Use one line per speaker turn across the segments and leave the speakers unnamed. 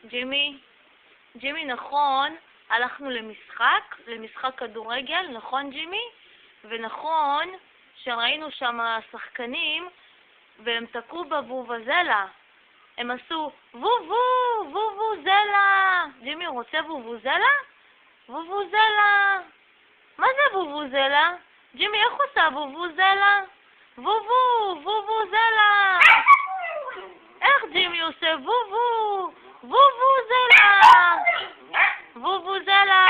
ג'ימי, ג'ימי, נכון, הלכנו למשחק כדורגל, נכון ג'ימי? ונכון שראינו שם שחקנים והם תקעו בבובוזלה. הם עשו וובוזלה. ג'ימי, רוצה וובוזלה? וובוזלה. מה זה וובוזלה? ג'ימי, איך עושה וובוזלה? וובוזלה. איך ג'ימי עושה וובוזלה? וובוזלה.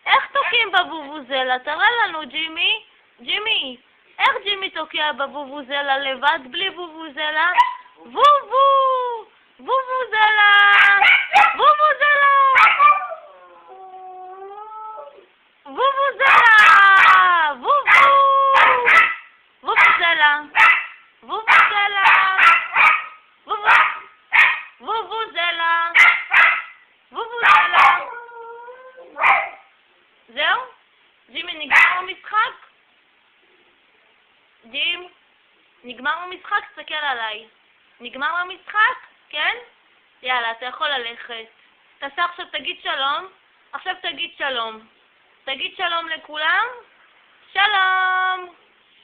איך תוקעים בבובוזלה? תראה לנו ג'ימי. ג'ימי, איך ג'ימי תוקע בבובוזלה לבד בלי בובוזלה? וובוזלה. וובוזלה. וובוזלה. וובוזלה. וובוזלה. וובוזלה. וובוזלה. זהו? ג'ימי, נגמר המשחק? ג'ים, נגמר המשחק? תסתכל עליי. נגמר המשחק? כן? יאללה, אתה יכול ללכת. תעשה עכשיו, תגיד שלום. עכשיו תגיד שלום. תגיד שלום לכולם. שלום.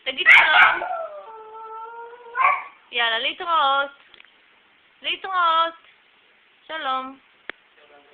תגיד שלום. יאללה, להתראות. להתראות. שלום.